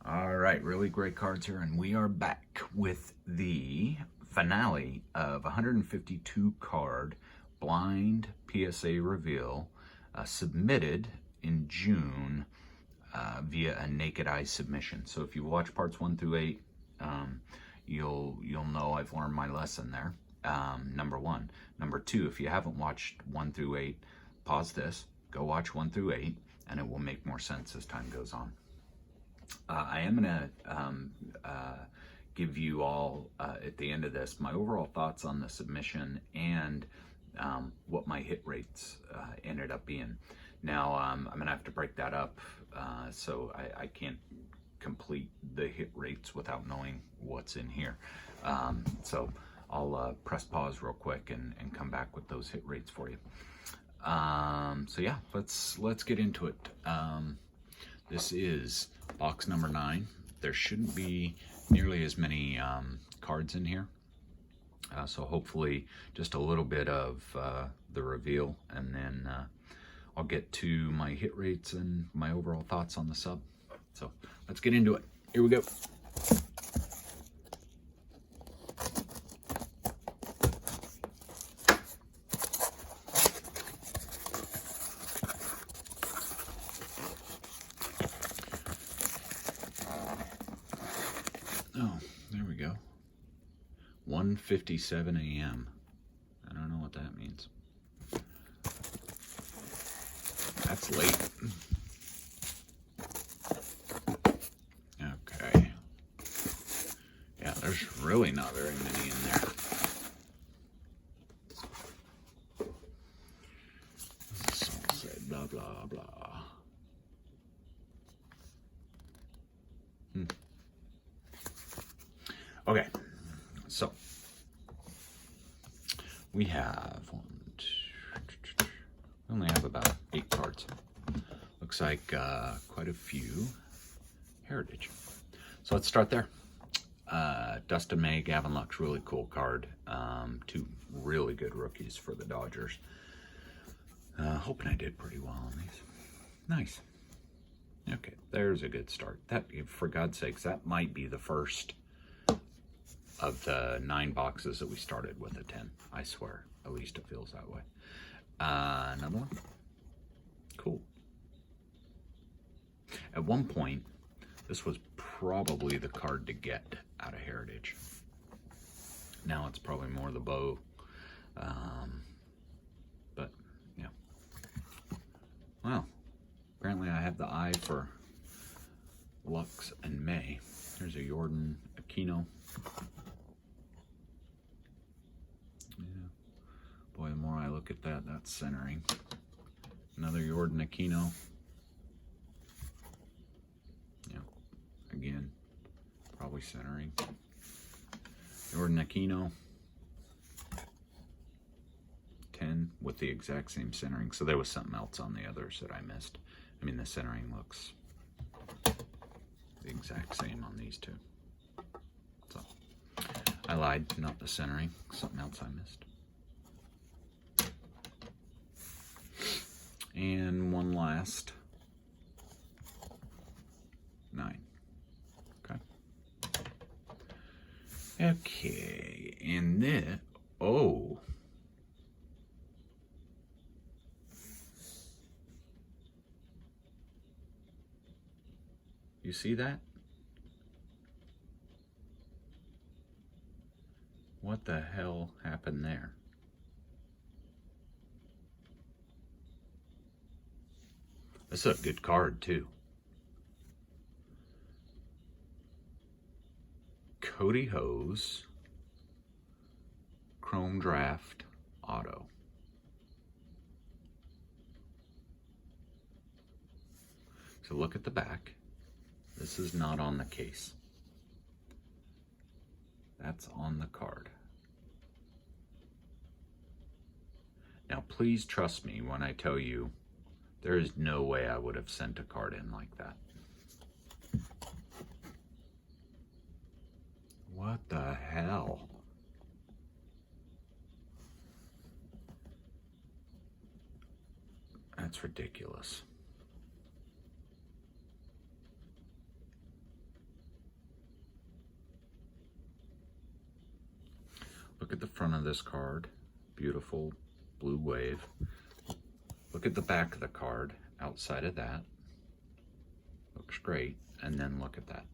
All right, really great cards here, and we are back with the finale of 152 card blind PSA reveal submitted in June via a naked eye submission. So if you watch parts 1 through 8, you'll know I've learned my lesson there. Number one. Number two, if you haven't watched 1 through 8, pause this, go watch 1 through 8, and it will make more sense as time goes on. I am going to give you all, at the end of this, my overall thoughts on the submission and what my hit rates ended up being. Now, I'm going to have to break that up, so I can't complete the hit rates without knowing what's in here. So I'll press pause real quick and come back with those hit rates for you. So yeah, let's get into it. This is box number 9. There shouldn't be nearly as many cards in here. So hopefully just a little bit of the reveal, and then I'll get to my hit rates and my overall thoughts on the sub. So let's get into it. Here we go. Oh, there we go. 1:57 a.m. I don't know what that means. That's late. Okay. Yeah, there's really not very many in there. Sunset, blah, blah, blah. Okay, so we have we only have about 8 cards. Looks like quite a few Heritage. So let's start there. Dustin May, Gavin Lux, really cool card. 2 really good rookies for the Dodgers. Hoping I did pretty well on these. Nice. Okay, there's a good start. That, for God's sakes, that might be the first of the 9 boxes that we started with a 10. I swear, at least it feels that way. Another one. Cool. At one point, this was probably the card to get out of Heritage. Now it's probably more the bow. But, yeah. Well, apparently I have the eye for Lux and May. Here's a Jordan Aquino. Yeah. Boy, the more I look at that, that's centering. Another Jordan Aquino. Yeah. Again, probably centering. Jordan Aquino. 10 with the exact same centering. So there was something else on the others that I missed. I mean, the centering looks the exact same on these two. So I lied, not the centering. Something else I missed. And one last 9. Okay, and then, oh. You see that? What the hell happened there? This is a good card, too. Cody Hose, Chrome Draft Auto. So look at the back. This is not on the case. That's on the card. Now, please trust me when I tell you there is no way I would have sent a card in like that. What the hell? That's ridiculous. look at the front of this card. Beautiful blue wave. Look at the back of the card. Outside of that, looks great. And then look at that.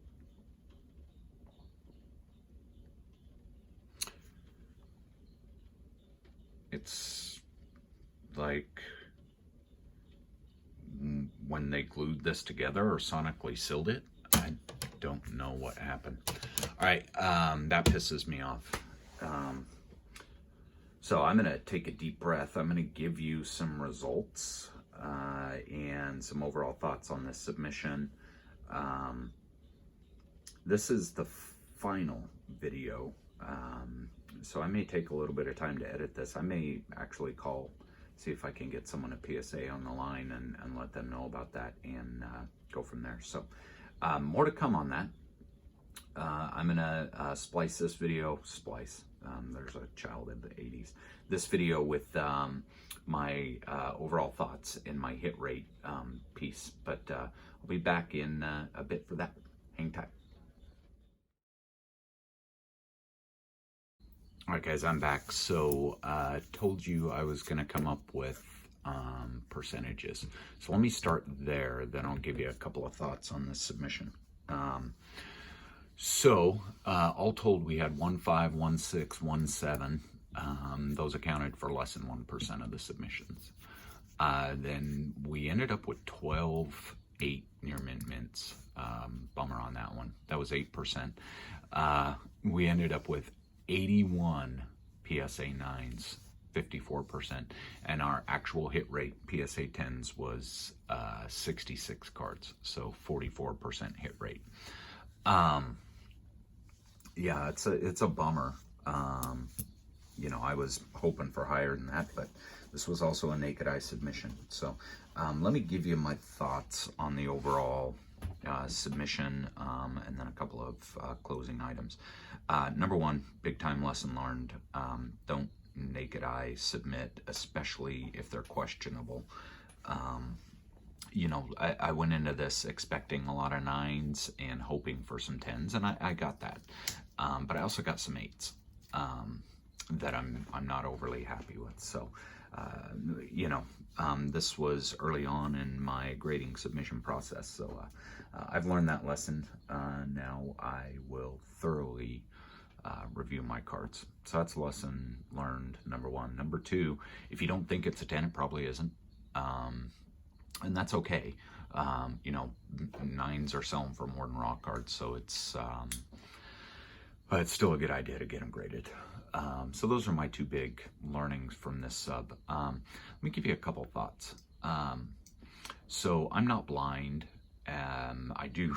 It's like when they glued this together or sonically sealed it. I don't know what happened. All right, that pisses me off. So I'm gonna take a deep breath. I'm gonna give you some results and some overall thoughts on this submission. This is the final video, so I may take a little bit of time to edit this. I may actually see if I can get someone at PSA on the line and let them know about that and go from there. So more to come on that. I'm gonna splice this video, there's a child in the 80s, this video with my overall thoughts and my hit rate piece, but I'll be back in a bit for that. Hang tight. All right, guys, I'm back. So told you I was gonna come up with percentages. So let me start there, then I'll give you a couple of thoughts on this submission. So all told, we had 1.5, 1.6, 1.7. Those accounted for less than 1% of the submissions. Then we ended up with 12.8 near mints. Bummer on that one. That was 8%. We ended up with 81 PSA 9s, 54%, and our actual hit rate, PSA 10s, was 66 cards, so 44% hit rate. Yeah, it's a bummer. You know, I was hoping for higher than that, but this was also a naked eye submission. So let me give you my thoughts on the overall submission, and then a couple of closing items. Number one, big time lesson learned. Don't naked eye submit, especially if they're questionable. You know, I went into this expecting a lot of 9s and hoping for some 10s, and I got that. But I also got some 8s that I'm not overly happy with. So, you know, this was early on in my grading submission process. So I've learned that lesson. Now I will thoroughly review my cards. So that's lesson learned, number one. Number two, if you don't think it's a 10, it probably isn't. And that's okay. You know, 9s are selling for more than raw cards, so it's still a good idea to get them graded. So those are my two big learnings from this sub. Let me give you a couple thoughts. So I'm not blind. I do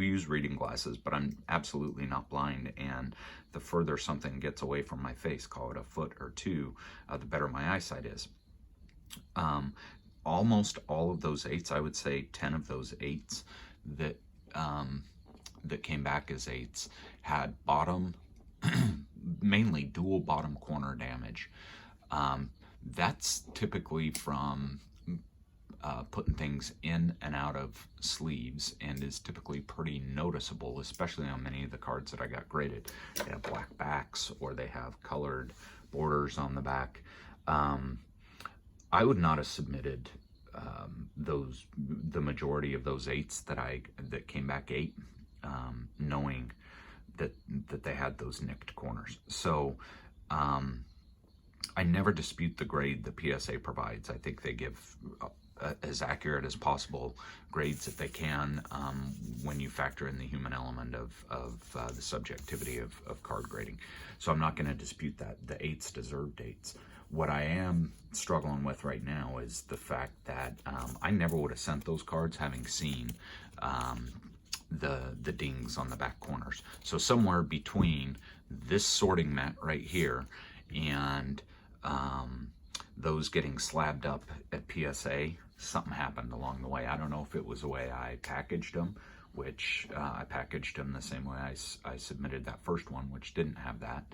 use reading glasses, but I'm absolutely not blind. And the further something gets away from my face, call it a foot or two, the better my eyesight is. Almost all of those 8s, I would say 10 of those 8s that came back as 8s had bottom, mainly dual bottom corner damage. That's typically from putting things in and out of sleeves and is typically pretty noticeable, especially on many of the cards that I got graded. They have black backs or they have colored borders on the back. I would not have submitted the majority of those 8s that came back 8, knowing that they had those nicked corners. So I never dispute the grade the PSA provides. I think they give as accurate as possible grades that they can when you factor in the human element of the subjectivity of card grading. So I'm not going to dispute that. The 8s deserved 8s. What I am struggling with right now is the fact that I never would have sent those cards having seen the dings on the back corners. So somewhere between this sorting mat right here and those getting slabbed up at PSA, something happened along the way. I don't know if it was the way I packaged them, which I packaged them the same way I submitted that first one, which didn't have that.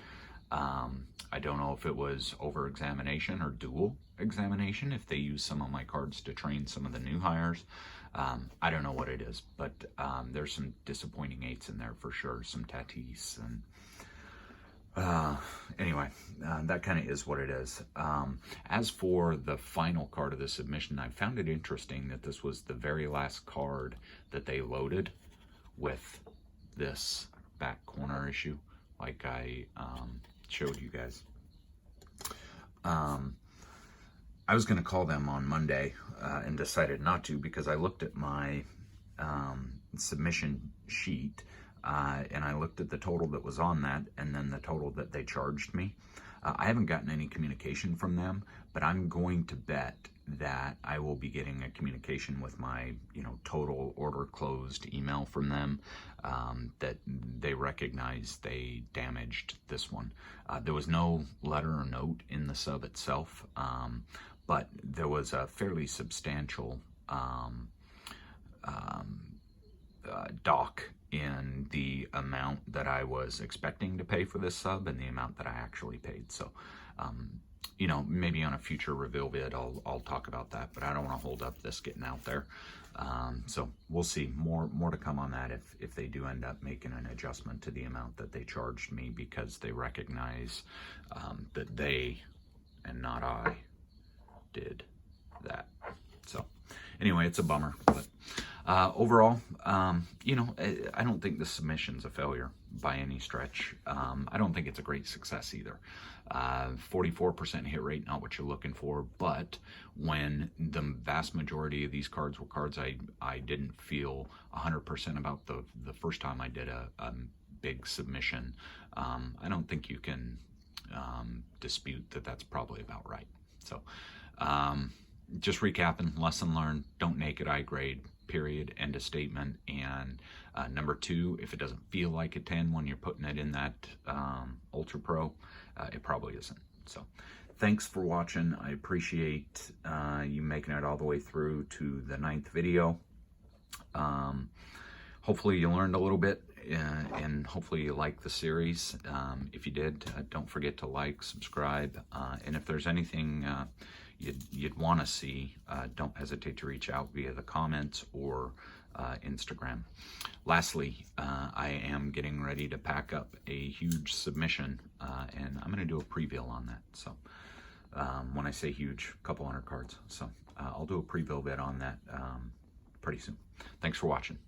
I don't know if it was over-examination or dual examination, if they use some of my cards to train some of the new hires. I don't know what it is, but there's some disappointing 8s in there for sure, some Tatis, and Anyway, that kind of is what it is. As for the final card of the submission, I found it interesting that this was the very last card that they loaded with this back corner issue, like I showed you guys. I was going to call them on Monday and decided not to, because I looked at my submission sheet and I looked at the total that was on that and then the total that they charged me. I haven't gotten any communication from them, but I'm going to bet that I will be getting a communication with my, total order closed email from them, that they recognize they damaged this one. There was no letter or note in the sub itself, but there was a fairly substantial dock in the amount that I was expecting to pay for this sub and the amount that I actually paid. So, maybe on a future reveal vid, I'll talk about that, but I don't want to hold up this getting out there. So we'll see. More to come on that if they do end up making an adjustment to the amount that they charged me, because they recognize that they and not I did that. So anyway, it's a bummer, but overall, I don't think the submission's a failure by any stretch. I don't think it's a great success either. 44% hit rate, not what you're looking for, but when the vast majority of these cards were cards I didn't feel 100% about the first time I did a big submission, I don't think you can dispute that that's probably about right. So just recapping, lesson learned, don't naked eye grade, period, end of statement. And number 2, if it doesn't feel like a 10 when you're putting it in that Ultra Pro, it probably isn't. So thanks for watching. I appreciate you making it all the way through to the 9th video. Hopefully you learned a little bit, and hopefully you like the series. If you did, don't forget to like, subscribe, and if there's anything you'd want to see, don't hesitate to reach out via the comments or Instagram. Lastly, I am getting ready to pack up a huge submission, and I'm going to do a preview on that. So when I say huge, a couple hundred cards. So I'll do a preview bit on that pretty soon. Thanks for watching.